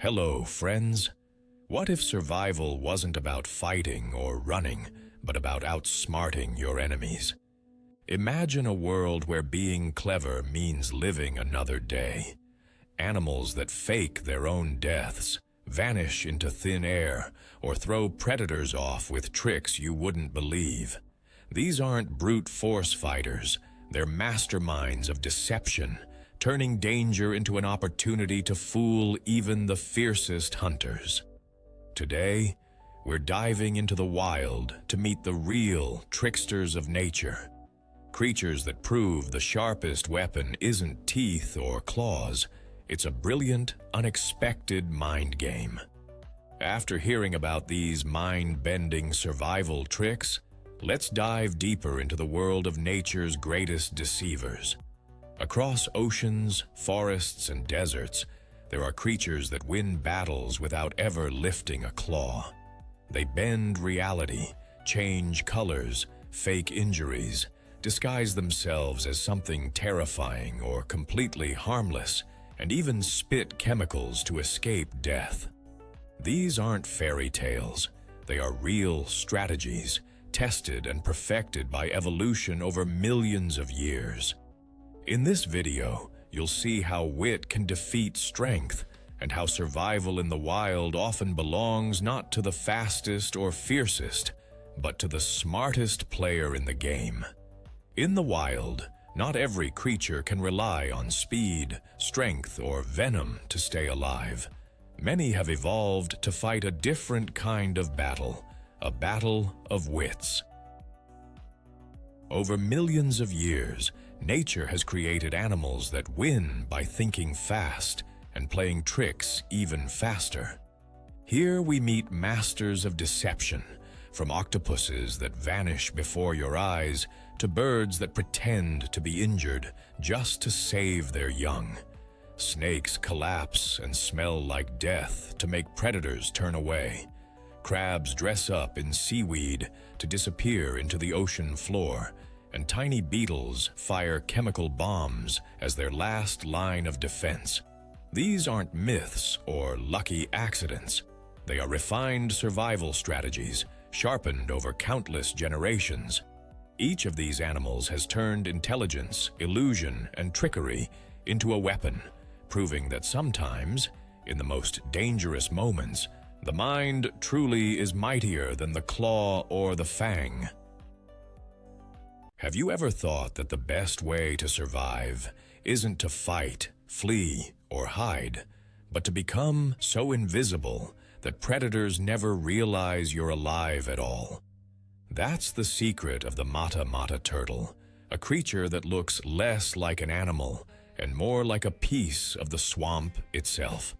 Hello, friends. What if survival wasn't about fighting or running, but about outsmarting your enemies? Imagine a world where being clever means living another day. Animals that fake their own deaths, vanish into thin air, or throw predators off with tricks you wouldn't believe. These aren't brute force fighters, they're masterminds of deception, turning danger into an opportunity to fool even the fiercest hunters. Today, we're diving into the wild to meet the real tricksters of nature. Creatures that prove the sharpest weapon isn't teeth or claws, it's a brilliant, unexpected mind game. After hearing about these mind-bending survival tricks, let's dive deeper into the world of nature's greatest deceivers. Across oceans, forests, and deserts, there are creatures that win battles without ever lifting a claw. They bend reality, change colors, fake injuries, disguise themselves as something terrifying or completely harmless, and even spit chemicals to escape death. These aren't fairy tales. They are real strategies, tested and perfected by evolution over millions of years. In this video, you'll see how wit can defeat strength and how survival in the wild often belongs not to the fastest or fiercest, but to the smartest player in the game. In the wild, not every creature can rely on speed, strength, or venom to stay alive. Many have evolved to fight a different kind of battle, a battle of wits. Over millions of years, nature has created animals that win by thinking fast and playing tricks even faster. Here we meet masters of deception, from octopuses that vanish before your eyes to birds that pretend to be injured just to save their young. Snakes collapse and smell like death to make predators turn away. Crabs dress up in seaweed to disappear into the ocean floor, and tiny beetles fire chemical bombs as their last line of defense. These aren't myths or lucky accidents. They are refined survival strategies, sharpened over countless generations. Each of these animals has turned intelligence, illusion, and trickery into a weapon, proving that sometimes, in the most dangerous moments, the mind truly is mightier than the claw or the fang. Have you ever thought that the best way to survive isn't to fight, flee, or hide, but to become so invisible that predators never realize you're alive at all? That's the secret of the mata-mata turtle, a creature that looks less like an animal and more like a piece of the swamp itself.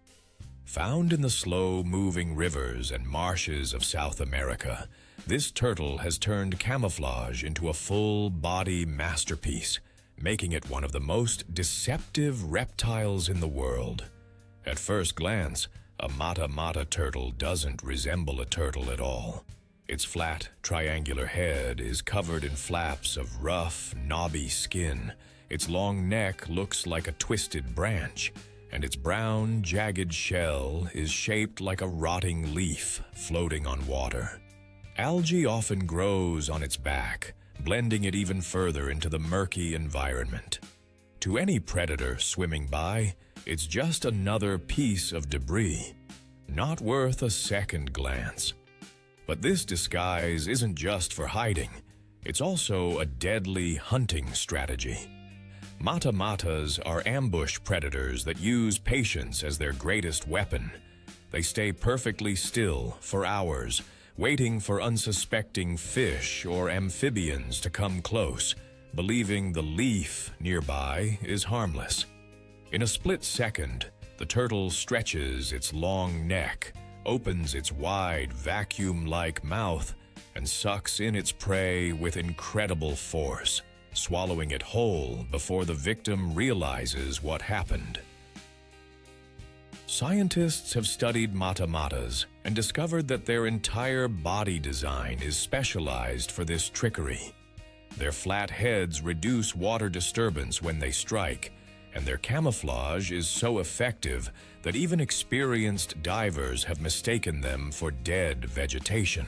Found in the slow-moving rivers and marshes of South America, this turtle has turned camouflage into a full-body masterpiece, making it one of the most deceptive reptiles in the world. At first glance, a mata-mata turtle doesn't resemble a turtle at all. Its flat, triangular head is covered in flaps of rough, knobby skin. Its long neck looks like a twisted branch, and its brown, jagged shell is shaped like a rotting leaf floating on water. Algae often grows on its back, blending it even further into the murky environment. To any predator swimming by, it's just another piece of debris, not worth a second glance. But this disguise isn't just for hiding, it's also a deadly hunting strategy. Mata-matas are ambush predators that use patience as their greatest weapon. They stay perfectly still for hours, waiting for unsuspecting fish or amphibians to come close, believing the leaf nearby is harmless. In a split second, the turtle stretches its long neck, opens its wide, vacuum-like mouth, and sucks in its prey with incredible force, swallowing it whole before the victim realizes what happened. Scientists have studied mata-matas and discovered that their entire body design is specialized for this trickery. Their flat heads reduce water disturbance when they strike, and their camouflage is so effective that even experienced divers have mistaken them for dead vegetation.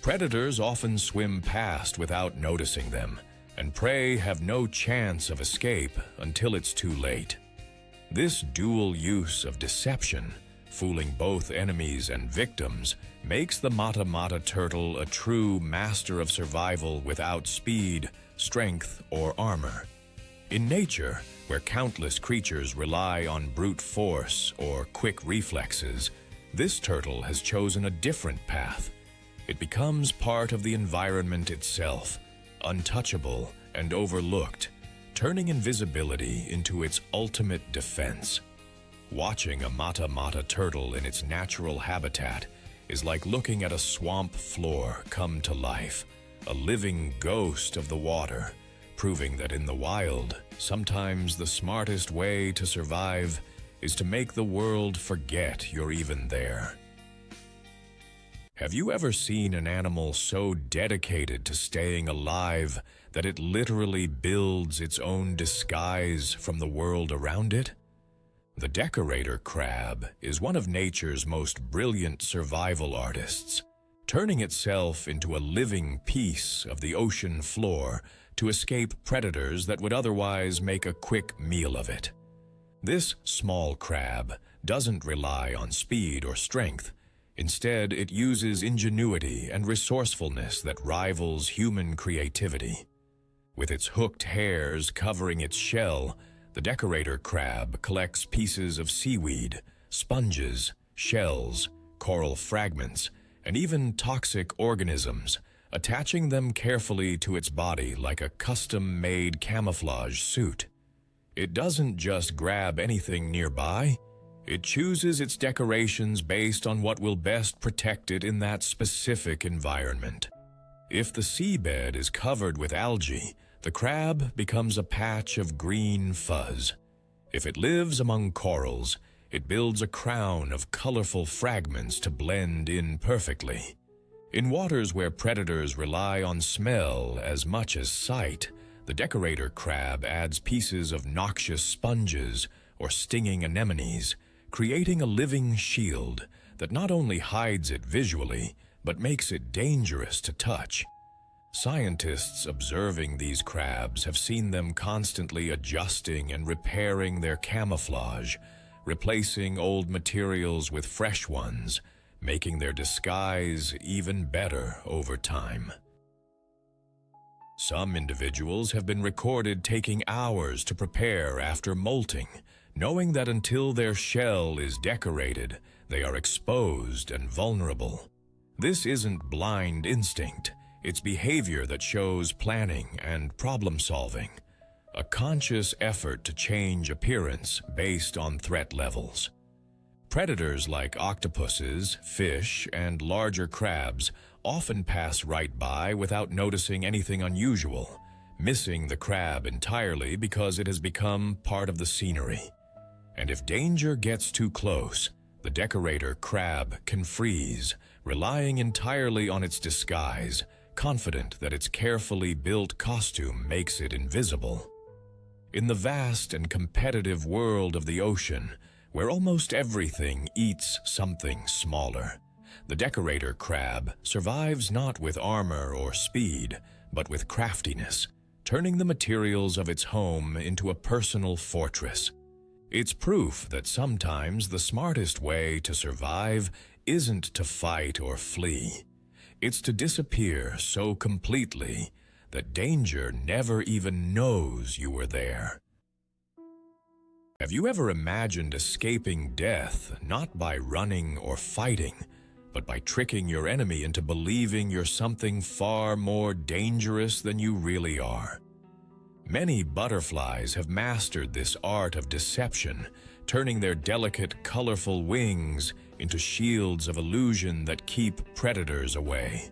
Predators often swim past without noticing them, and prey have no chance of escape until it's too late. This dual use of deception, fooling both enemies and victims, makes the mata-mata turtle a true master of survival without speed, strength, or armor. In nature, where countless creatures rely on brute force or quick reflexes, this turtle has chosen a different path. It becomes part of the environment itself, untouchable and overlooked, turning invisibility into its ultimate defense. Watching a mata-mata turtle in its natural habitat is like looking at a swamp floor come to life, a living ghost of the water, proving that in the wild, sometimes the smartest way to survive is to make the world forget you're even there. Have you ever seen an animal so dedicated to staying alive that it literally builds its own disguise from the world around it? The decorator crab is one of nature's most brilliant survival artists, turning itself into a living piece of the ocean floor to escape predators that would otherwise make a quick meal of it. This small crab doesn't rely on speed or strength. Instead, it uses ingenuity and resourcefulness that rivals human creativity. With its hooked hairs covering its shell, the decorator crab collects pieces of seaweed, sponges, shells, coral fragments, and even toxic organisms, attaching them carefully to its body like a custom-made camouflage suit. It doesn't just grab anything nearby. It chooses its decorations based on what will best protect it in that specific environment. If the seabed is covered with algae, the crab becomes a patch of green fuzz. If it lives among corals, it builds a crown of colorful fragments to blend in perfectly. In waters where predators rely on smell as much as sight, the decorator crab adds pieces of noxious sponges or stinging anemones, creating a living shield that not only hides it visually, but makes it dangerous to touch. Scientists observing these crabs have seen them constantly adjusting and repairing their camouflage, replacing old materials with fresh ones, making their disguise even better over time. Some individuals have been recorded taking hours to prepare after molting, knowing that until their shell is decorated, they are exposed and vulnerable. This isn't blind instinct. It's behavior that shows planning and problem-solving, a conscious effort to change appearance based on threat levels. Predators like octopuses, fish, and larger crabs often pass right by without noticing anything unusual, missing the crab entirely because it has become part of the scenery. And if danger gets too close, the decorator crab can freeze, relying entirely on its disguise, confident that its carefully built costume makes it invisible. In the vast and competitive world of the ocean, where almost everything eats something smaller, the decorator crab survives not with armor or speed, but with craftiness, turning the materials of its home into a personal fortress. It's proof that sometimes the smartest way to survive isn't to fight or flee. It's to disappear so completely that danger never even knows you were there. Have you ever imagined escaping death not by running or fighting, but by tricking your enemy into believing you're something far more dangerous than you really are? Many butterflies have mastered this art of deception, turning their delicate, colorful wings into shields of illusion that keep predators away.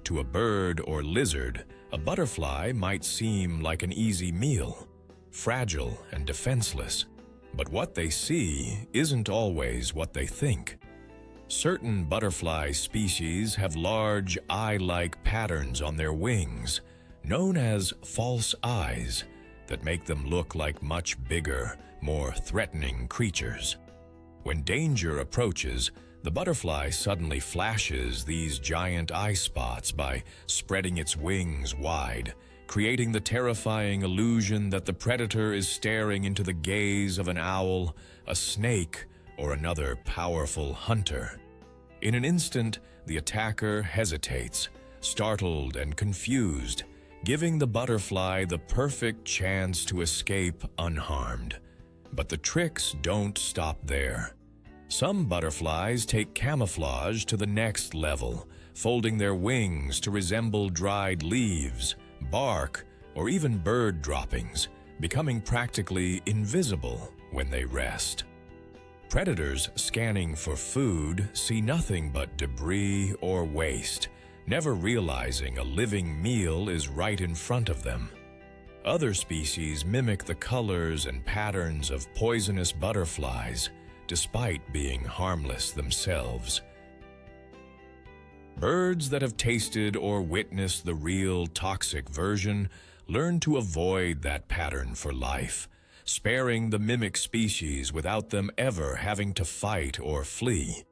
To a bird or lizard, a butterfly might seem like an easy meal, fragile and defenseless, but what they see isn't always what they think. Certain butterfly species have large eye-like patterns on their wings, known as false eyes, that make them look like much bigger, more threatening creatures. When danger approaches, the butterfly suddenly flashes these giant eye spots by spreading its wings wide, creating the terrifying illusion that the predator is staring into the gaze of an owl, a snake, or another powerful hunter. In an instant, the attacker hesitates, startled and confused, giving the butterfly the perfect chance to escape unharmed. But the tricks don't stop there. Some butterflies take camouflage to the next level, folding their wings to resemble dried leaves, bark, or even bird droppings, becoming practically invisible when they rest. Predators scanning for food see nothing but debris or waste, never realizing a living meal is right in front of them. Other species mimic the colors and patterns of poisonous butterflies, despite being harmless themselves. Birds that have tasted or witnessed the real toxic version learn to avoid that pattern for life, sparing the mimic species without them ever having to fight or flee.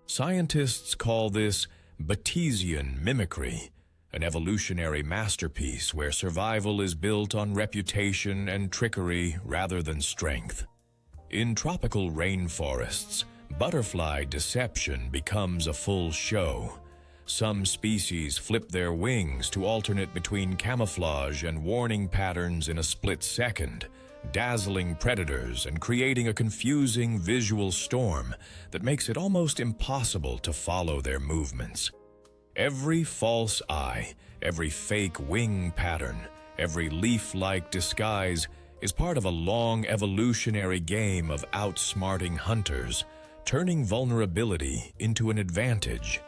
Scientists call this Batesian mimicry, an evolutionary masterpiece where survival is built on reputation and trickery rather than strength. In tropical rainforests, butterfly deception becomes a full show. Some species flip their wings to alternate between camouflage and warning patterns in a split second, dazzling predators and creating a confusing visual storm that makes it almost impossible to follow their movements. Every false eye, every fake wing pattern, every leaf-like disguise is part of a long evolutionary game of outsmarting hunters, turning vulnerability into an advantage.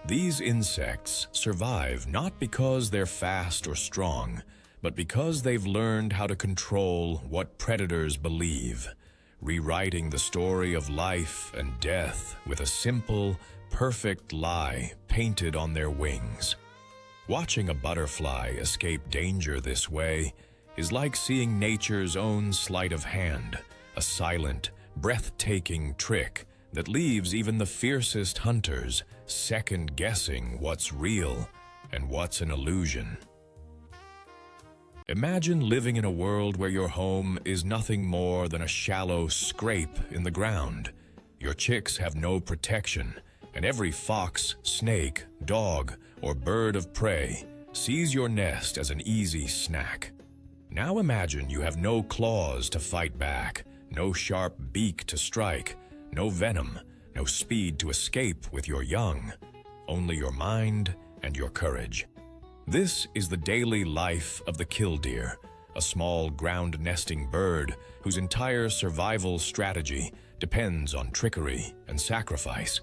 These insects survive not because they're fast or strong, but because they've learned how to control what predators believe, rewriting the story of life and death with a simple, perfect lie painted on their wings. Watching a butterfly escape danger this way is like seeing nature's own sleight of hand, a silent, breathtaking trick that leaves even the fiercest hunters second-guessing what's real and what's an illusion. Imagine living in a world where your home is nothing more than a shallow scrape in the ground. Your chicks have no protection, and every fox, snake, dog, or bird of prey sees your nest as an easy snack. Now imagine you have no claws to fight back, no sharp beak to strike, no venom, no speed to escape with your young, only your mind and your courage. This is the daily life of the killdeer, a small ground-nesting bird whose entire survival strategy depends on trickery and sacrifice.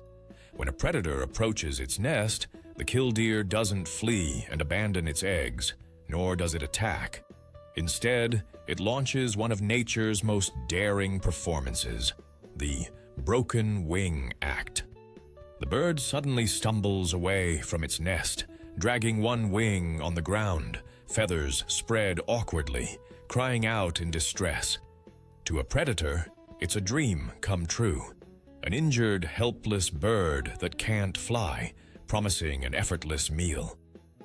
When a predator approaches its nest, the killdeer doesn't flee and abandon its eggs, nor does it attack. Instead, it launches one of nature's most daring performances, the broken wing act. The bird suddenly stumbles away from its nest, dragging one wing on the ground, feathers spread awkwardly, crying out in distress. To a predator, it's a dream come true. An injured, helpless bird that can't fly, promising an effortless meal.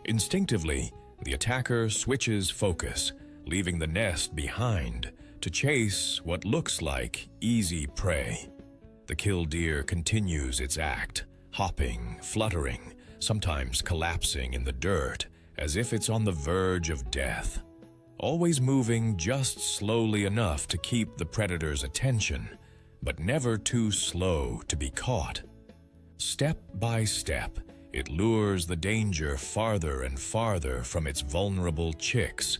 Instinctively, the attacker switches focus, leaving the nest behind to chase what looks like easy prey. The killdeer continues its act, hopping, fluttering, sometimes collapsing in the dirt as if it's on the verge of death, always moving just slowly enough to keep the predator's attention, but never too slow to be caught. Step by step, it lures the danger farther and farther from its vulnerable chicks.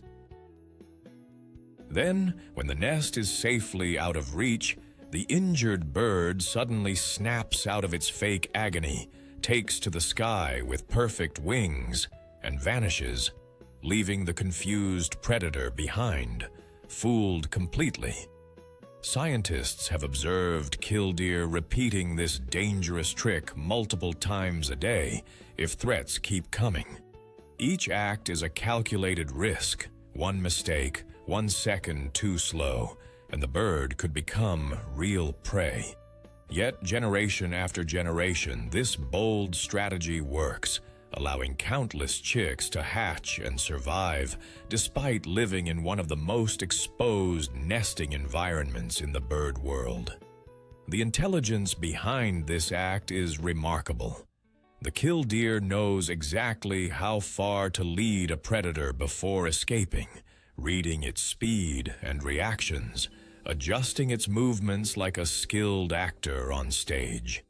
Then, when the nest is safely out of reach, the injured bird suddenly snaps out of its fake agony, takes to the sky with perfect wings, and vanishes, leaving the confused predator behind, fooled completely. Scientists have observed killdeer repeating this dangerous trick multiple times a day if threats keep coming. Each act is a calculated risk. One mistake, 1 second too slow, and the bird could become real prey. Yet, generation after generation, this bold strategy works, allowing countless chicks to hatch and survive, despite living in one of the most exposed nesting environments in the bird world. The intelligence behind this act is remarkable. The killdeer knows exactly how far to lead a predator before escaping, reading its speed and reactions, adjusting its movements like a skilled actor on stage.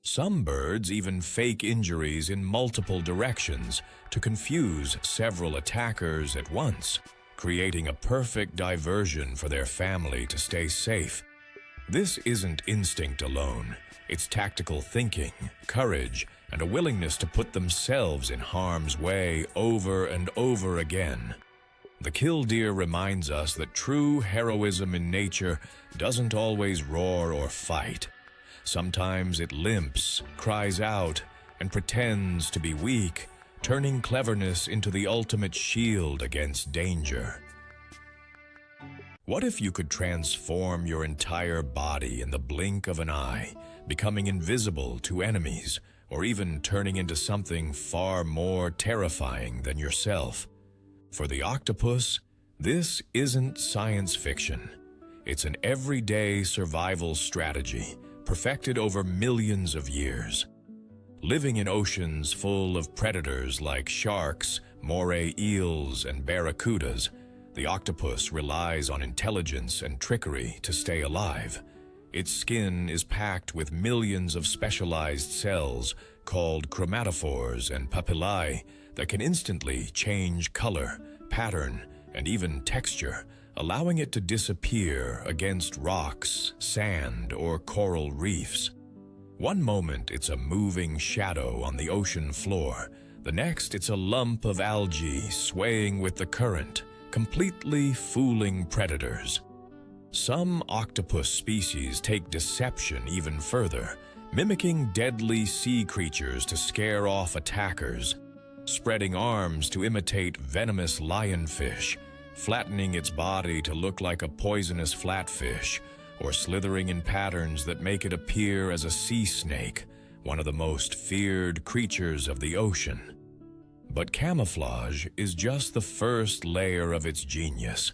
Some birds even fake injuries in multiple directions to confuse several attackers at once, creating a perfect diversion for their family to stay safe. This isn't instinct alone. It's tactical thinking, courage, and a willingness to put themselves in harm's way over and over again. The killdeer reminds us that true heroism in nature doesn't always roar or fight. Sometimes it limps, cries out, and pretends to be weak, turning cleverness into the ultimate shield against danger. What if you could transform your entire body in the blink of an eye, becoming invisible to enemies, or even turning into something far more terrifying than yourself? For the octopus, this isn't science fiction. It's an everyday survival strategy, perfected over millions of years. Living in oceans full of predators like sharks, moray eels, and barracudas, the octopus relies on intelligence and trickery to stay alive. Its skin is packed with millions of specialized cells called chromatophores and papillae that can instantly change color, pattern, and even texture, allowing it to disappear against rocks, sand, or coral reefs. One moment it's a moving shadow on the ocean floor, the next it's a lump of algae swaying with the current, completely fooling predators. Some octopus species take deception even further, mimicking deadly sea creatures to scare off attackers, spreading arms to imitate venomous lionfish, flattening its body to look like a poisonous flatfish, or slithering in patterns that make it appear as a sea snake, one of the most feared creatures of the ocean. But camouflage is just the first layer of its genius.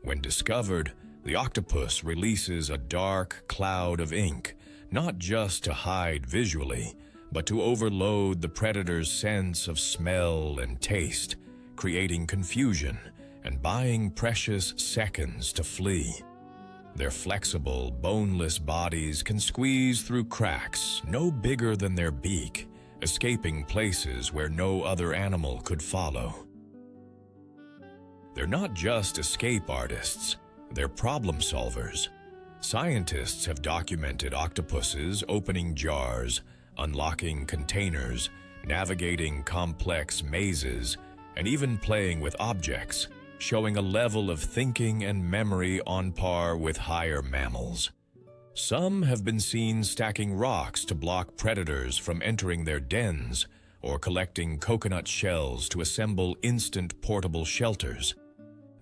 When discovered, the octopus releases a dark cloud of ink, not just to hide visually, but to overload the predator's sense of smell and taste, creating confusion and buying precious seconds to flee. Their flexible, boneless bodies can squeeze through cracks no bigger than their beak, escaping places where no other animal could follow. They're not just escape artists, they're problem solvers. Scientists have documented octopuses opening jars, unlocking containers, navigating complex mazes, and even playing with objects, showing a level of thinking and memory on par with higher mammals. Some have been seen stacking rocks to block predators from entering their dens, or collecting coconut shells to assemble instant portable shelters.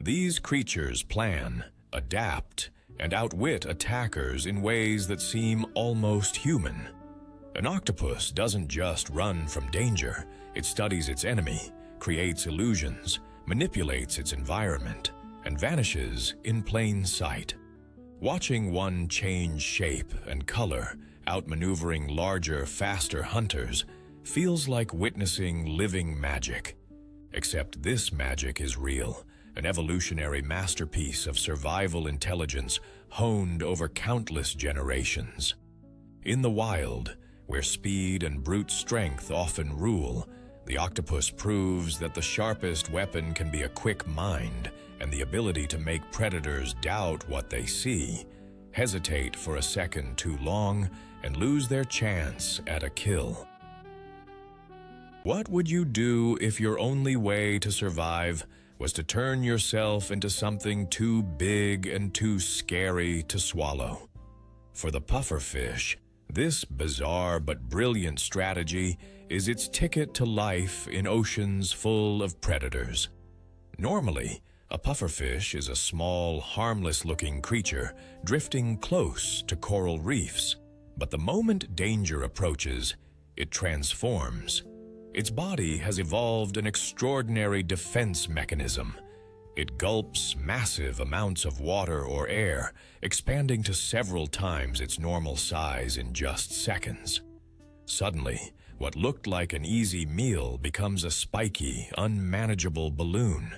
These creatures plan, adapt, and outwit attackers in ways that seem almost human. An octopus doesn't just run from danger, it studies its enemy, creates illusions, manipulates its environment, and vanishes in plain sight. Watching one change shape and color, outmaneuvering larger, faster hunters, feels like witnessing living magic. Except this magic is real, an evolutionary masterpiece of survival intelligence honed over countless generations. In the wild, where speed and brute strength often rule, the octopus proves that the sharpest weapon can be a quick mind and the ability to make predators doubt what they see, hesitate for a second too long, and lose their chance at a kill. What would you do if your only way to survive was to turn yourself into something too big and too scary to swallow? For the pufferfish, this bizarre but brilliant strategy is its ticket to life in oceans full of predators. Normally, A pufferfish is a small, harmless-looking creature drifting close to coral reefs. But the moment danger approaches, it transforms. Its body has evolved an extraordinary defense mechanism. It gulps massive amounts of water or air, expanding to several times its normal size in just seconds. Suddenly, what looked like an easy meal becomes a spiky, unmanageable balloon.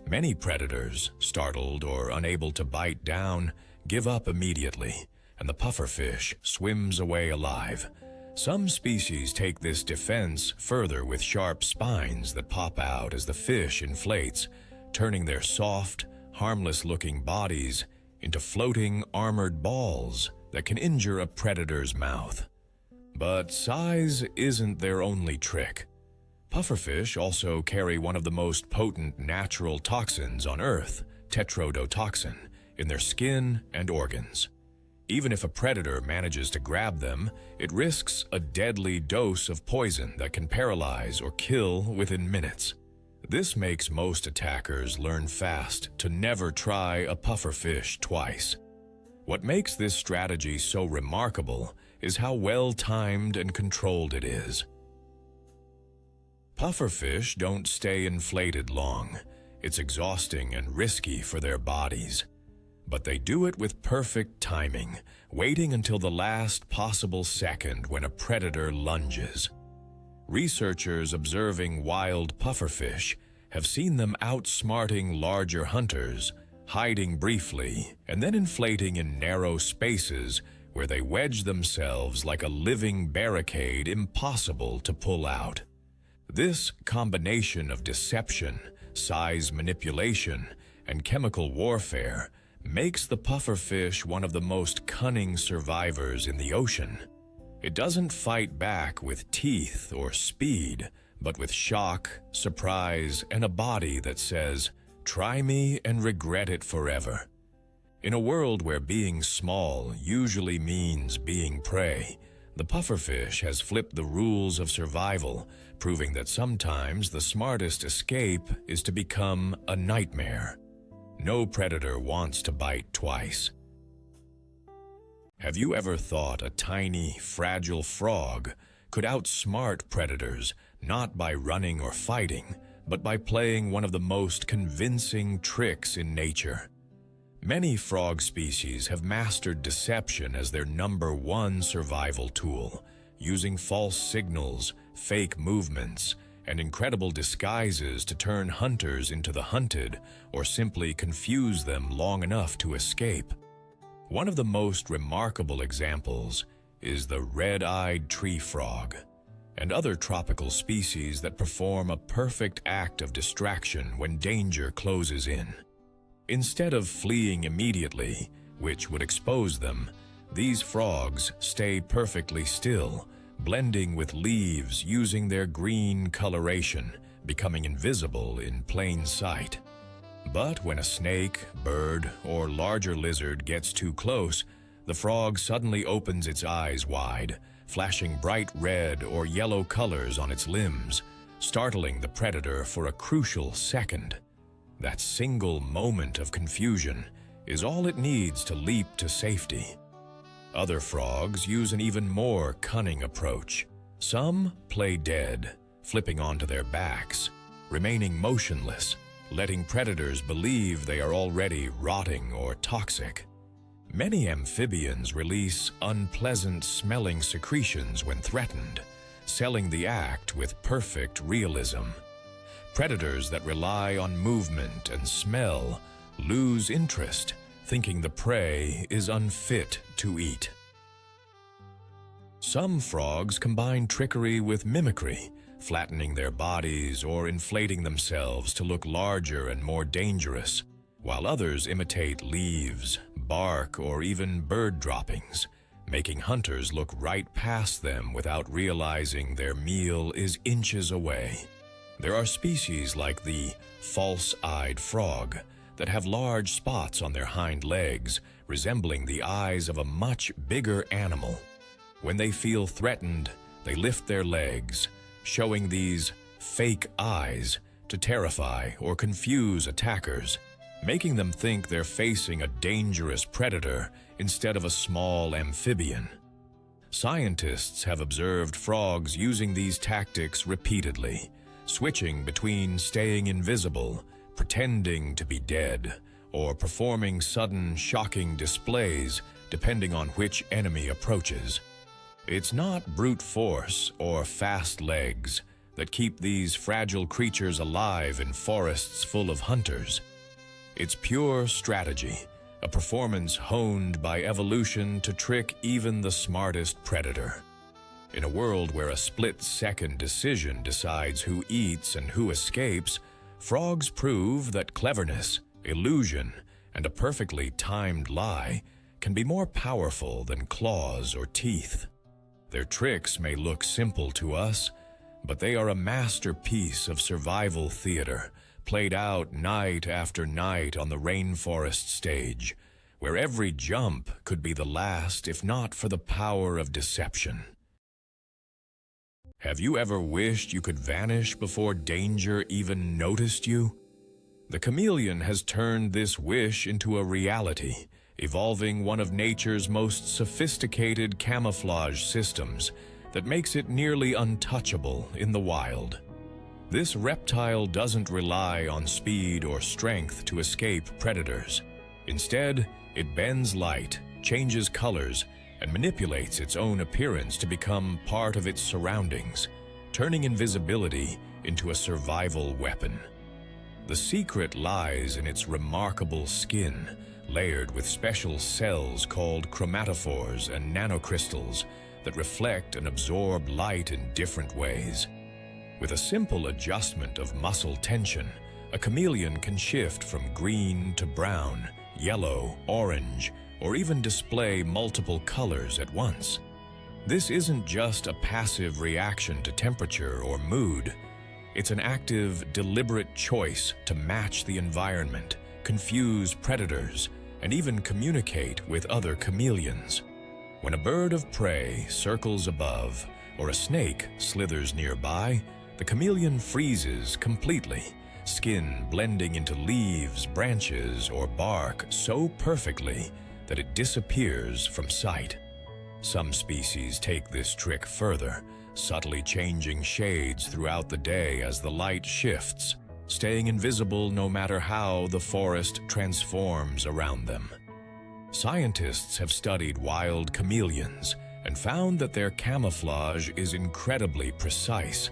Many predators, startled or unable to bite down, give up immediately, and the pufferfish swims away alive. Some species take this defense further with sharp spines that pop out as the fish inflates, turning their soft, harmless-looking bodies into floating armored balls that can injure a predator's mouth. But size isn't their only trick. Pufferfish also carry one of the most potent natural toxins on Earth, tetrodotoxin, in their skin and organs. Even if a predator manages to grab them, it risks a deadly dose of poison that can paralyze or kill within minutes. This makes most attackers learn fast to never try a pufferfish twice. What makes this strategy so remarkable is how well-timed and controlled it is. Pufferfish don't stay inflated long. It's exhausting and risky for their bodies. But they do it with perfect timing, waiting until the last possible second when a predator lunges. Researchers observing wild pufferfish have seen them outsmarting larger hunters, hiding briefly, and then inflating in narrow spaces where they wedge themselves like a living barricade impossible to pull out. This combination of deception, size manipulation, and chemical warfare makes the pufferfish one of the most cunning survivors in the ocean. It doesn't fight back with teeth or speed, but with shock, surprise, and a body that says, "Try me and regret it forever." In a world where being small usually means being prey, the pufferfish has flipped the rules of survival, proving that sometimes the smartest escape is to become a nightmare. No predator wants to bite twice. Have you ever thought a tiny, fragile frog could outsmart predators not by running or fighting, but by playing one of the most convincing tricks in nature? Many frog species have mastered deception as their #1 survival tool, using false signals, fake movements, and incredible disguises to turn hunters into the hunted or simply confuse them long enough to escape. One of the most remarkable examples is the red-eyed tree frog and other tropical species that perform a perfect act of distraction when danger closes in. Instead of fleeing immediately, which would expose them, these frogs stay perfectly still, blending with leaves using their green coloration, becoming invisible in plain sight. But when a snake, bird, or larger lizard gets too close, the frog suddenly opens its eyes wide, flashing bright red or yellow colors on its limbs, startling the predator for a crucial second. That single moment of confusion is all it needs to leap to safety. Other frogs use an even more cunning approach. Some play dead, flipping onto their backs, remaining motionless, letting predators believe they are already rotting or toxic. Many amphibians release unpleasant-smelling secretions when threatened, selling the act with perfect realism. Predators that rely on movement and smell lose interest, thinking the prey is unfit to eat. Some frogs combine trickery with mimicry, flattening their bodies or inflating themselves to look larger and more dangerous, while others imitate leaves, bark, or even bird droppings, making hunters look right past them without realizing their meal is inches away. There are species like the false-eyed frog that have large spots on their hind legs, resembling the eyes of a much bigger animal. When they feel threatened, they lift their legs, showing these fake eyes to terrify or confuse attackers, making them think they're facing a dangerous predator instead of a small amphibian. Scientists have observed frogs using these tactics repeatedly, switching between staying invisible, pretending to be dead, or performing sudden, shocking displays depending on which enemy approaches. It's not brute force or fast legs that keep these fragile creatures alive in forests full of hunters. It's pure strategy, a performance honed by evolution to trick even the smartest predator. In a world where a split-second decision decides who eats and who escapes, frogs prove that cleverness, illusion, and a perfectly timed lie can be more powerful than claws or teeth. Their tricks may look simple to us, but they are a masterpiece of survival theater, played out night after night on the rainforest stage, where every jump could be the last if not for the power of deception. Have you ever wished you could vanish before danger even noticed you? The chameleon has turned this wish into a reality, evolving one of nature's most sophisticated camouflage systems that makes it nearly untouchable in the wild. This reptile doesn't rely on speed or strength to escape predators. Instead, it bends light, changes colors, and manipulates its own appearance to become part of its surroundings, turning invisibility into a survival weapon. The secret lies in its remarkable skin, layered with special cells called chromatophores and nanocrystals that reflect and absorb light in different ways. With a simple adjustment of muscle tension, a chameleon can shift from green to brown, yellow, orange, or even display multiple colors at once. This isn't just a passive reaction to temperature or mood. It's an active, deliberate choice to match the environment, confuse predators, and even communicate with other chameleons. When a bird of prey circles above, or a snake slithers nearby, the chameleon freezes completely, skin blending into leaves, branches, or bark so perfectly that it disappears from sight. Some species take this trick further, subtly changing shades throughout the day as the light shifts, staying invisible no matter how the forest transforms around them. Scientists have studied wild chameleons and found that their camouflage is incredibly precise,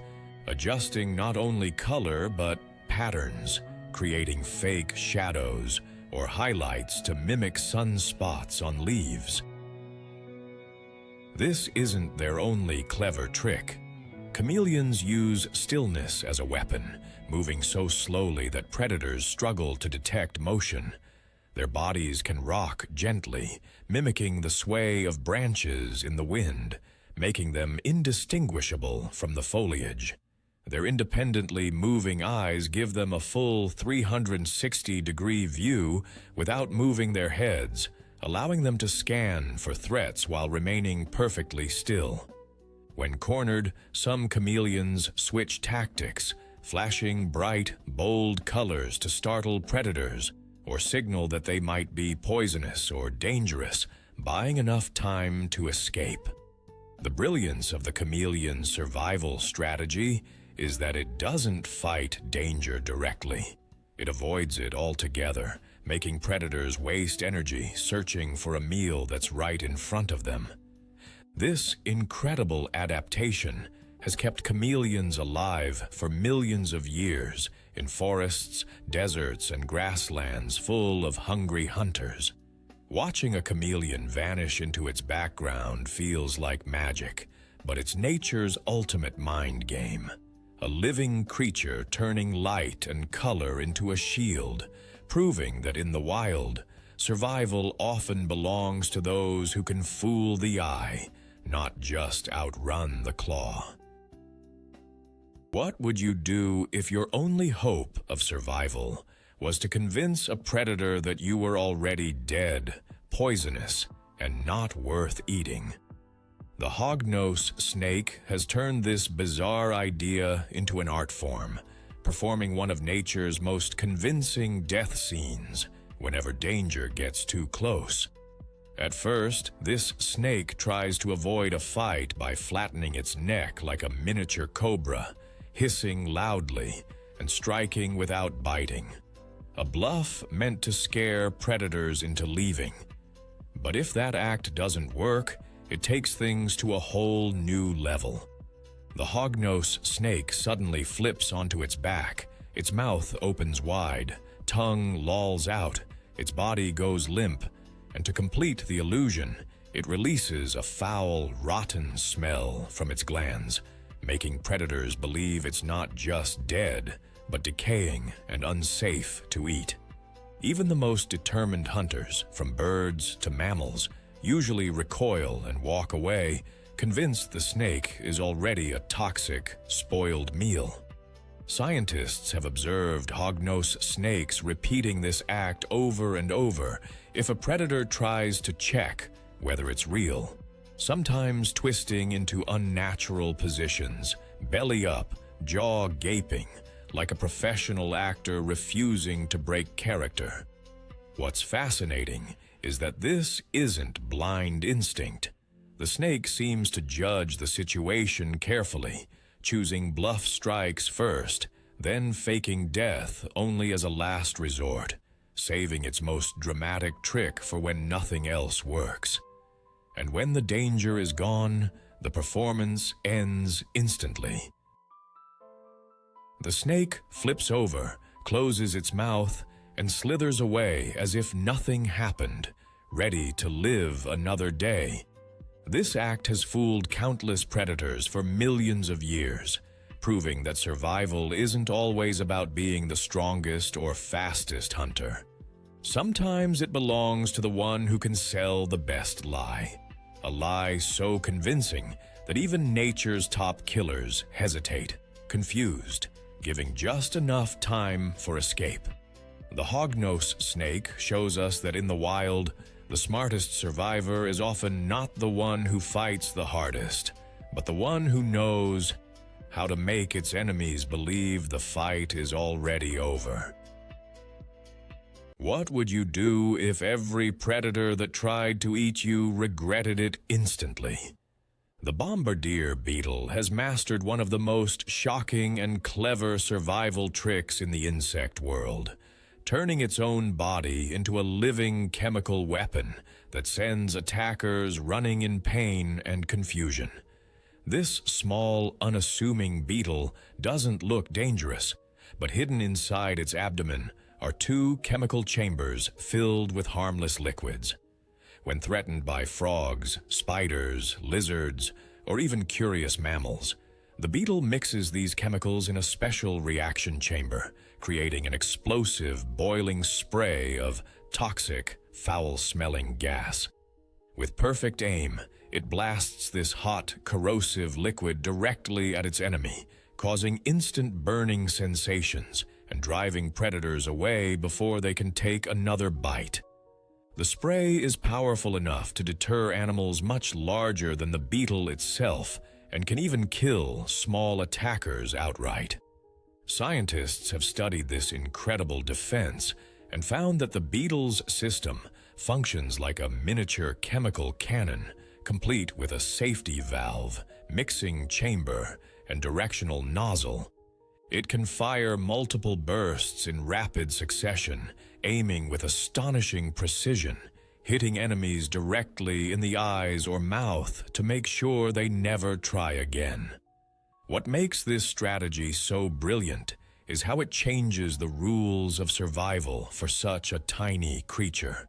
adjusting not only color but patterns, creating fake shadows or highlights to mimic sunspots on leaves. This isn't their only clever trick. Chameleons use stillness as a weapon, moving so slowly that predators struggle to detect motion. Their bodies can rock gently, mimicking the sway of branches in the wind, making them indistinguishable from the foliage. Their independently moving eyes give them a full 360-degree view without moving their heads, allowing them to scan for threats while remaining perfectly still. When cornered, some chameleons switch tactics, flashing bright, bold colors to startle predators or signal that they might be poisonous or dangerous, buying enough time to escape. The brilliance of the chameleon's survival strategy is that it doesn't fight danger directly. It avoids it altogether, making predators waste energy searching for a meal that's right in front of them. This incredible adaptation has kept chameleons alive for millions of years in forests, deserts, and grasslands full of hungry hunters. Watching a chameleon vanish into its background feels like magic, but it's nature's ultimate mind game. A living creature turning light and color into a shield, proving that in the wild, survival often belongs to those who can fool the eye, not just outrun the claw. What would you do if your only hope of survival was to convince a predator that you were already dead, poisonous, and not worth eating? The hognose snake has turned this bizarre idea into an art form, performing one of nature's most convincing death scenes whenever danger gets too close. At first, this snake tries to avoid a fight by flattening its neck like a miniature cobra, hissing loudly and striking without biting. A bluff meant to scare predators into leaving. But if that act doesn't work, it takes things to a whole new level. The hognose snake suddenly flips onto its back, its mouth opens wide, tongue lolls out, its body goes limp, and to complete the illusion, it releases a foul, rotten smell from its glands, making predators believe it's not just dead, but decaying and unsafe to eat. Even the most determined hunters, from birds to mammals, usually recoil and walk away, convinced the snake is already a toxic, spoiled meal. Scientists have observed hognose snakes repeating this act over and over if a predator tries to check whether it's real, sometimes twisting into unnatural positions, belly up, jaw gaping, like a professional actor refusing to break character. What's fascinating is that this isn't blind instinct. The snake seems to judge the situation carefully, choosing bluff strikes first, then faking death only as a last resort, saving its most dramatic trick for when nothing else works. And when the danger is gone, the performance ends instantly. The snake flips over, closes its mouth, and slithers away as if nothing happened, ready to live another day. This act has fooled countless predators for millions of years, proving that survival isn't always about being the strongest or fastest hunter. Sometimes it belongs to the one who can sell the best lie, a lie so convincing that even nature's top killers hesitate, confused, giving just enough time for escape. The hognose snake shows us that in the wild, the smartest survivor is often not the one who fights the hardest, but the one who knows how to make its enemies believe the fight is already over. What would you do if every predator that tried to eat you regretted it instantly? The bombardier beetle has mastered one of the most shocking and clever survival tricks in the insect world, turning its own body into a living chemical weapon that sends attackers running in pain and confusion. This small, unassuming beetle doesn't look dangerous, but hidden inside its abdomen are two chemical chambers filled with harmless liquids. When threatened by frogs, spiders, lizards, or even curious mammals, the beetle mixes these chemicals in a special reaction chamber, creating an explosive, boiling spray of toxic, foul-smelling gas. With perfect aim, it blasts this hot, corrosive liquid directly at its enemy, causing instant burning sensations and driving predators away before they can take another bite. The spray is powerful enough to deter animals much larger than the beetle itself and can even kill small attackers outright. Scientists have studied this incredible defense and found that the beetle's system functions like a miniature chemical cannon, complete with a safety valve, mixing chamber, and directional nozzle. It can fire multiple bursts in rapid succession, aiming with astonishing precision, hitting enemies directly in the eyes or mouth to make sure they never try again. What makes this strategy so brilliant is how it changes the rules of survival for such a tiny creature.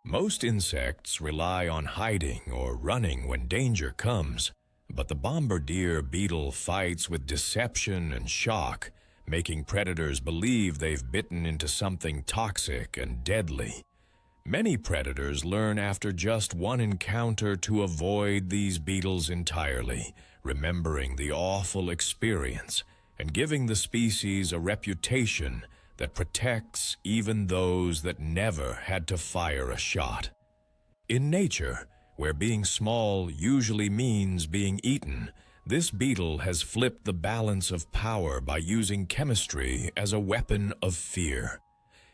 Most insects rely on hiding or running when danger comes, but the bombardier beetle fights with deception and shock, making predators believe they've bitten into something toxic and deadly. Many predators learn after just one encounter to avoid these beetles entirely, remembering the awful experience and giving the species a reputation that protects even those that never had to fire a shot. In nature, where being small usually means being eaten, This beetle has flipped the balance of power by using chemistry as a weapon of fear.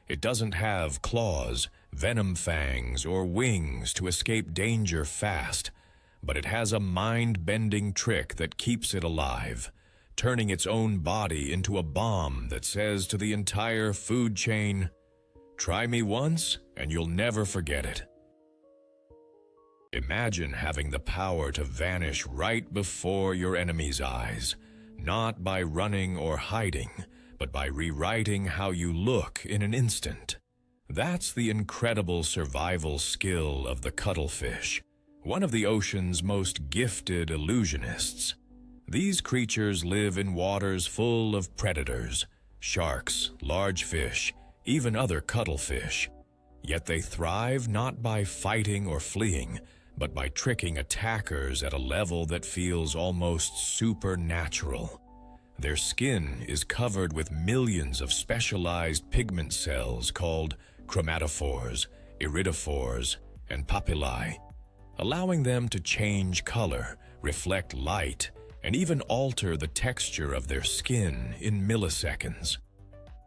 It doesn't have claws, venom fangs, or wings to escape danger fast, but it has a mind-bending trick that keeps it alive, turning its own body into a bomb that says to the entire food chain, "Try me once, and you'll never forget it." Imagine having the power to vanish right before your enemy's eyes, not by running or hiding, but by rewriting how you look in an instant. That's the incredible survival skill of the cuttlefish, one of the ocean's most gifted illusionists. These creatures live in waters full of predators, sharks, large fish, even other cuttlefish. Yet they thrive not by fighting or fleeing, but by tricking attackers at a level that feels almost supernatural. Their skin is covered with millions of specialized pigment cells called chromatophores, iridophores, and papillae, allowing them to change color, reflect light, and even alter the texture of their skin in milliseconds.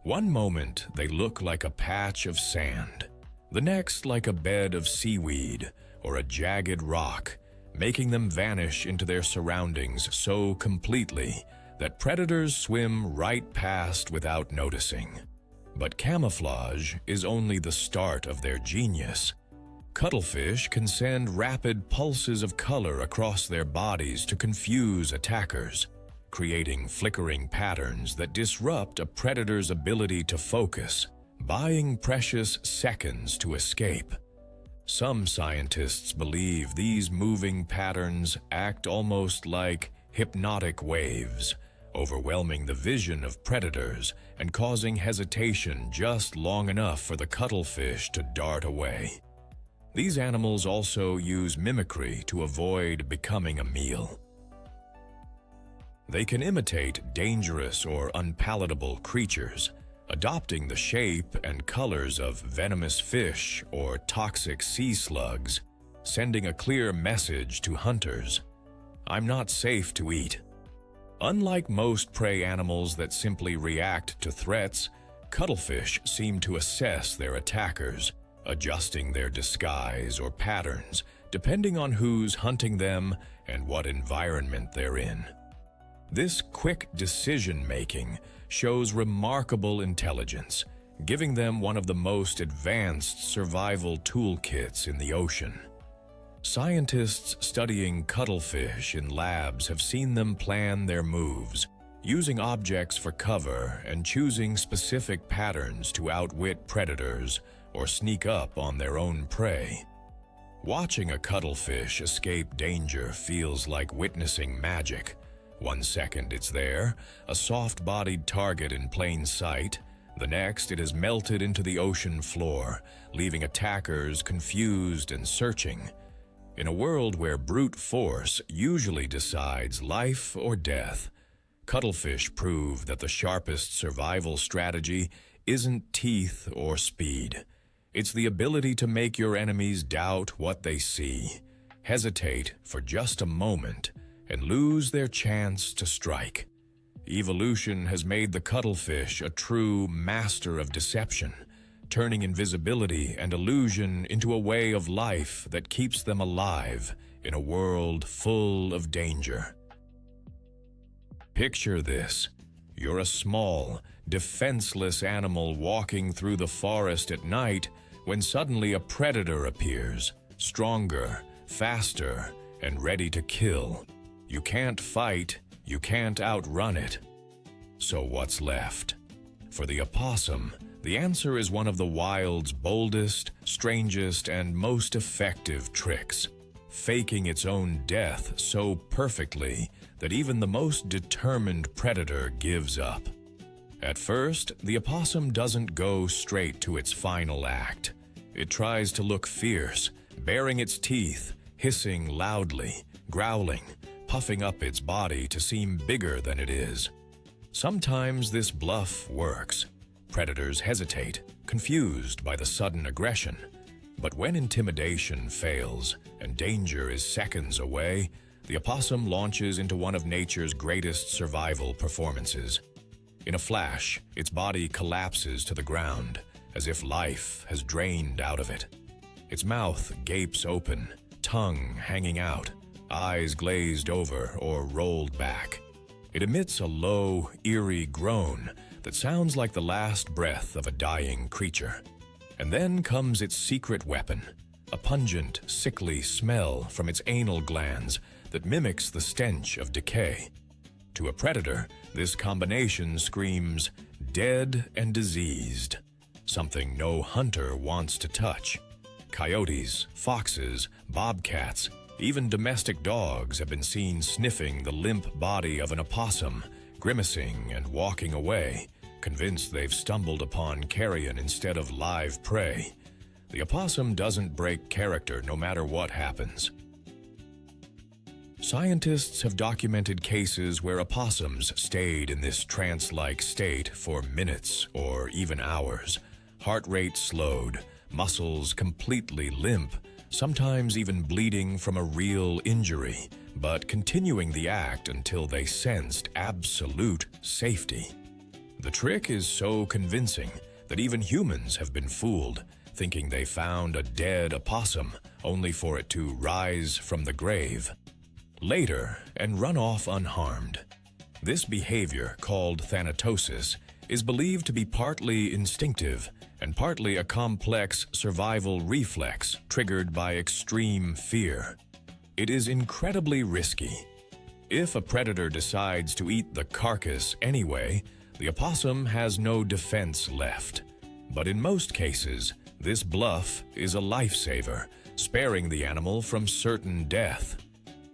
One moment they look like a patch of sand, the next like a bed of seaweed or a jagged rock, making them vanish into their surroundings so completely that predators swim right past without noticing. But camouflage is only the start of their genius. Cuttlefish can send rapid pulses of color across their bodies to confuse attackers, creating flickering patterns that disrupt a predator's ability to focus, buying precious seconds to escape. Some scientists believe these moving patterns act almost like hypnotic waves, overwhelming the vision of predators and causing hesitation just long enough for the cuttlefish to dart away. These animals also use mimicry to avoid becoming a meal. They can imitate dangerous or unpalatable creatures, adopting the shape and colors of venomous fish or toxic sea slugs, sending a clear message to hunters: "I'm not safe to eat." Unlike most prey animals that simply react to threats, cuttlefish seem to assess their attackers, adjusting their disguise or patterns depending on who's hunting them and what environment they're in. This quick decision-making shows remarkable intelligence, giving them one of the most advanced survival toolkits in the ocean. Scientists studying cuttlefish in labs have seen them plan their moves, using objects for cover and choosing specific patterns to outwit predators or sneak up on their own prey. Watching a cuttlefish escape danger feels like witnessing magic. One second it's there, a soft-bodied target in plain sight. The next, it has melted into the ocean floor, leaving attackers confused and searching. In a world where brute force usually decides life or death, cuttlefish prove that the sharpest survival strategy isn't teeth or speed. It's the ability to make your enemies doubt what they see, hesitate for just a moment, and lose their chance to strike. Evolution has made the cuttlefish a true master of deception, turning invisibility and illusion into a way of life that keeps them alive in a world full of danger. Picture this. You're a small, defenseless animal walking through the forest at night when suddenly a predator appears, stronger, faster, and ready to kill. You can't fight, you can't outrun it. So what's left? For the opossum, the answer is one of the wild's boldest, strangest, and most effective tricks, faking its own death so perfectly that even the most determined predator gives up. At first, the opossum doesn't go straight to its final act. It tries to look fierce, baring its teeth, hissing loudly, growling, puffing up its body to seem bigger than it is. Sometimes this bluff works. Predators hesitate, confused by the sudden aggression. But when intimidation fails and danger is seconds away, the opossum launches into one of nature's greatest survival performances. In a flash, its body collapses to the ground, as if life has drained out of it. Its mouth gapes open, tongue hanging out, eyes glazed over or rolled back. It emits a low, eerie groan that sounds like the last breath of a dying creature. And then comes its secret weapon, a pungent, sickly smell from its anal glands that mimics the stench of decay. To a predator, this combination screams dead and diseased, something no hunter wants to touch. Coyotes, foxes, bobcats, even domestic dogs have been seen sniffing the limp body of an opossum, grimacing and walking away, convinced they've stumbled upon carrion instead of live prey. The opossum doesn't break character no matter what happens. Scientists have documented cases where opossums stayed in this trance-like state for minutes or even hours, heart rate slowed, muscles completely limp, sometimes even bleeding from a real injury, but continuing the act until they sensed absolute safety. The trick is so convincing that even humans have been fooled, thinking they found a dead opossum, only for it to rise from the grave later and run off unharmed. This behavior, called thanatosis, is believed to be partly instinctive and partly a complex survival reflex triggered by extreme fear. It is incredibly risky. If a predator decides to eat the carcass anyway, the opossum has no defense left. But in most cases, this bluff is a lifesaver, sparing the animal from certain death.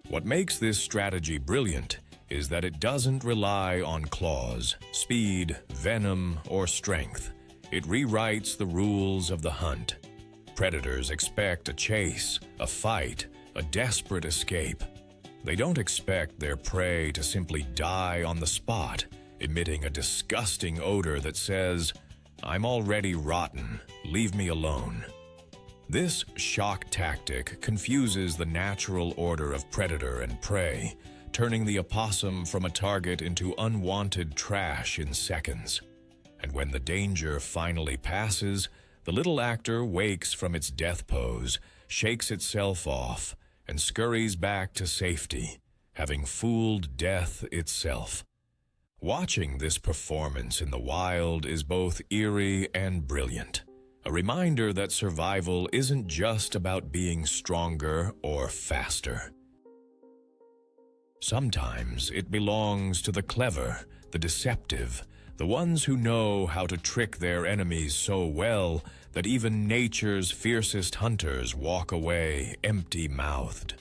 What makes this strategy brilliant is that it doesn't rely on claws, speed, venom, or strength. It rewrites the rules of the hunt. Predators expect a chase, a fight, a desperate escape. They don't expect their prey to simply die on the spot, emitting a disgusting odor that says, "I'm already rotten, leave me alone." This shock tactic confuses the natural order of predator and prey, turning the opossum from a target into unwanted trash in seconds. And when the danger finally passes, the little actor wakes from its death pose, shakes itself off, and scurries back to safety, having fooled death itself. Watching this performance in the wild is both eerie and brilliant. A reminder that survival isn't just about being stronger or faster. Sometimes it belongs to the clever, the deceptive, the ones who know how to trick their enemies so well that even nature's fiercest hunters walk away empty-mouthed.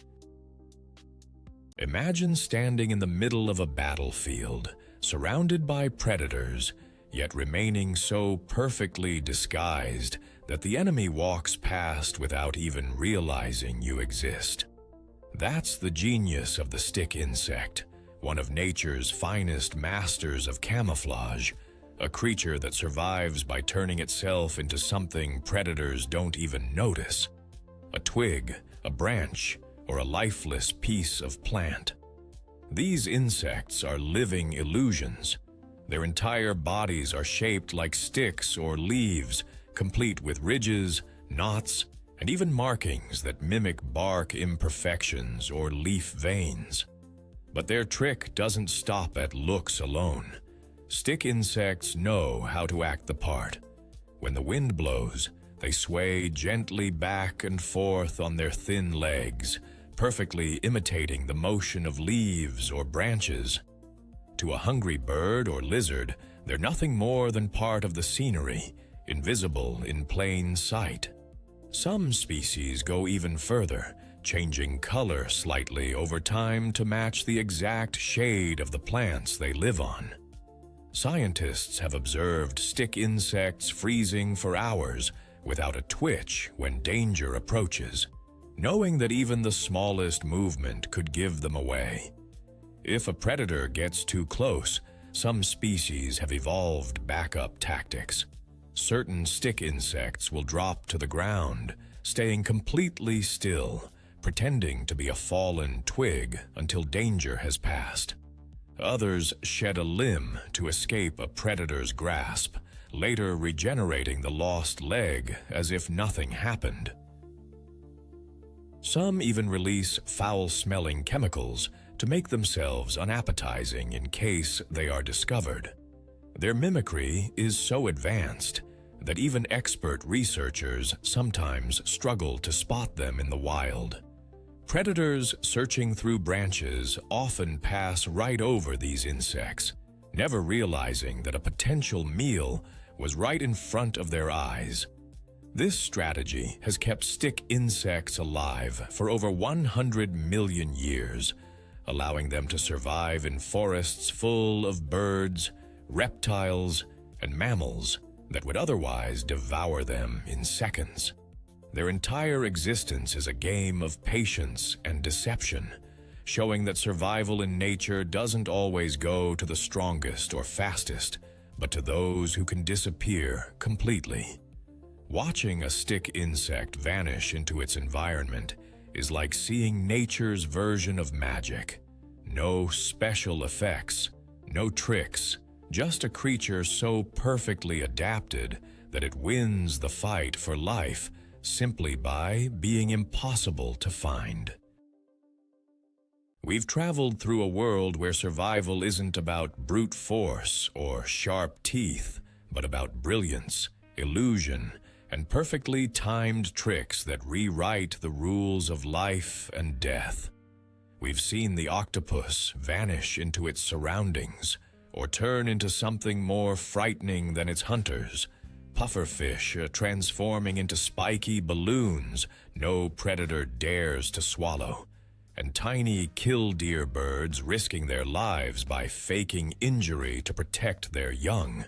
Imagine standing in the middle of a battlefield, surrounded by predators, yet remaining so perfectly disguised that the enemy walks past without even realizing you exist. That's the genius of the stick insect, one of nature's finest masters of camouflage, a creature that survives by turning itself into something predators don't even notice. A twig, a branch, or a lifeless piece of plant. These insects are living illusions. Their entire bodies are shaped like sticks or leaves, complete with ridges, knots, and even markings that mimic bark imperfections or leaf veins. But their trick doesn't stop at looks alone. Stick insects know how to act the part. When the wind blows, they sway gently back and forth on their thin legs, perfectly imitating the motion of leaves or branches. To a hungry bird or lizard, they're nothing more than part of the scenery, invisible in plain sight. Some species go even further, changing color slightly over time to match the exact shade of the plants they live on. Scientists have observed stick insects freezing for hours without a twitch when danger approaches, knowing that even the smallest movement could give them away. If a predator gets too close, some species have evolved backup tactics. Certain stick insects will drop to the ground, staying completely still, pretending to be a fallen twig until danger has passed. Others shed a limb to escape a predator's grasp, later regenerating the lost leg as if nothing happened. Some even release foul-smelling chemicals to make themselves unappetizing in case they are discovered. Their mimicry is so advanced that even expert researchers sometimes struggle to spot them in the wild. Predators searching through branches often pass right over these insects, never realizing that a potential meal was right in front of their eyes. This strategy has kept stick insects alive for over 100 million years, allowing them to survive in forests full of birds, reptiles, and mammals that would otherwise devour them in seconds. Their entire existence is a game of patience and deception, showing that survival in nature doesn't always go to the strongest or fastest, but to those who can disappear completely. Watching a stick insect vanish into its environment is like seeing nature's version of magic. No special effects, no tricks, just a creature so perfectly adapted that it wins the fight for life simply by being impossible to find. We've traveled through a world where survival isn't about brute force or sharp teeth, but about brilliance, illusion, and perfectly timed tricks that rewrite the rules of life and death. We've seen the octopus vanish into its surroundings, or turn into something more frightening than its hunters, pufferfish transforming into spiky balloons no predator dares to swallow, and tiny killdeer birds risking their lives by faking injury to protect their young.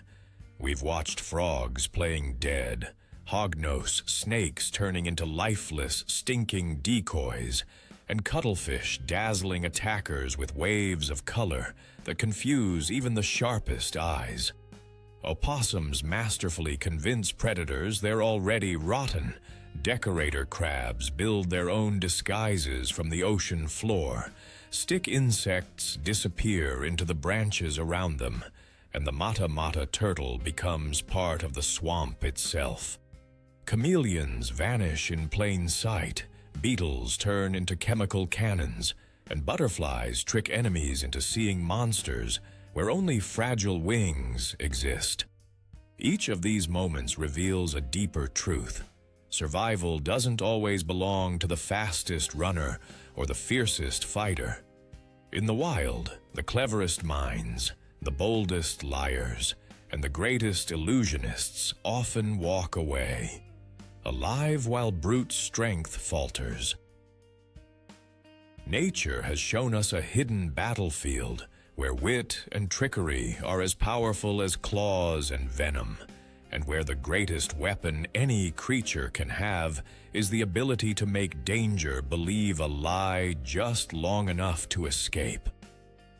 We've watched frogs playing dead, hognose snakes turning into lifeless, stinking decoys, and cuttlefish dazzling attackers with waves of color that confuse even the sharpest eyes. Opossums masterfully convince predators they're already rotten. Decorator crabs build their own disguises from the ocean floor. Stick insects disappear into the branches around them, and the mata-mata turtle becomes part of the swamp itself. Chameleons vanish in plain sight, beetles turn into chemical cannons, and butterflies trick enemies into seeing monsters where only fragile wings exist. Each of these moments reveals a deeper truth. Survival doesn't always belong to the fastest runner or the fiercest fighter. In the wild, the cleverest minds, the boldest liars, and the greatest illusionists often walk away, alive while brute strength falters. Nature has shown us a hidden battlefield where wit and trickery are as powerful as claws and venom, and where the greatest weapon any creature can have is the ability to make danger believe a lie just long enough to escape.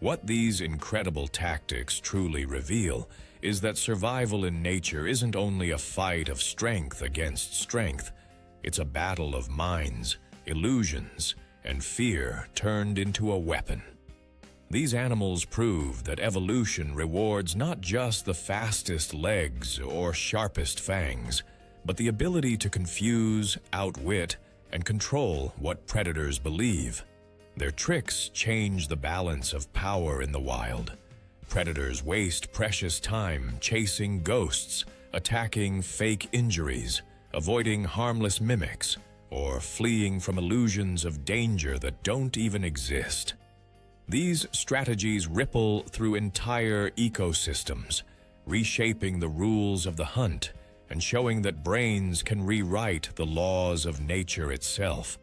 What these incredible tactics truly reveal is that survival in nature isn't only a fight of strength against strength, it's a battle of minds, illusions, and fear turned into a weapon. These animals prove that evolution rewards not just the fastest legs or sharpest fangs, but the ability to confuse, outwit, and control what predators believe. Their tricks change the balance of power in the wild. Predators waste precious time chasing ghosts, attacking fake injuries, avoiding harmless mimics, or fleeing from illusions of danger that don't even exist. These strategies ripple through entire ecosystems, reshaping the rules of the hunt and showing that brains can rewrite the laws of nature itself.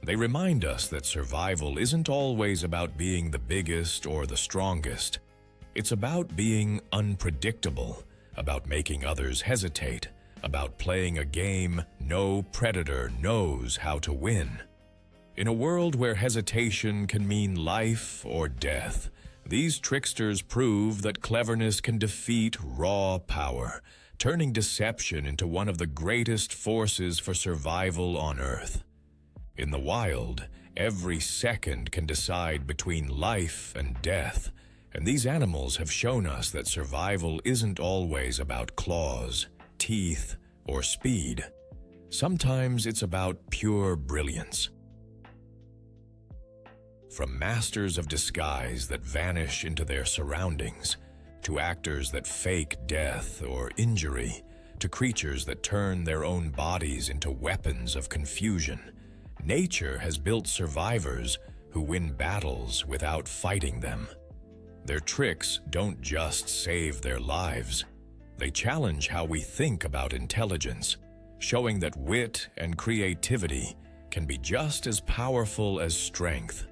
They remind us that survival isn't always about being the biggest or the strongest. It's about being unpredictable, about making others hesitate, about playing a game no predator knows how to win. In a world where hesitation can mean life or death, these tricksters prove that cleverness can defeat raw power, turning deception into one of the greatest forces for survival on Earth. In the wild, every second can decide between life and death, and these animals have shown us that survival isn't always about claws, teeth, or speed. Sometimes it's about pure brilliance. From masters of disguise that vanish into their surroundings, to actors that fake death or injury, to creatures that turn their own bodies into weapons of confusion, nature has built survivors who win battles without fighting them. Their tricks don't just save their lives. They challenge how we think about intelligence, showing that wit and creativity can be just as powerful as strength.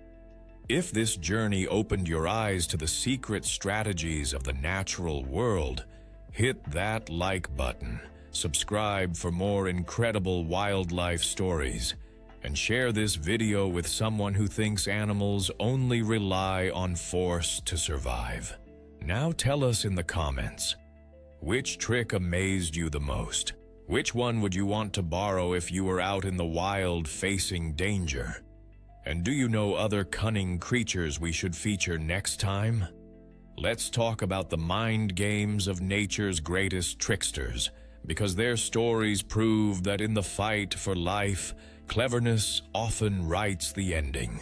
If this journey opened your eyes to the secret strategies of the natural world, hit that like button, subscribe for more incredible wildlife stories, and share this video with someone who thinks animals only rely on force to survive. Now tell us in the comments, which trick amazed you the most? Which one would you want to borrow if you were out in the wild facing danger? And do you know other cunning creatures we should feature next time? Let's talk about the mind games of nature's greatest tricksters, because their stories prove that in the fight for life, cleverness often writes the ending.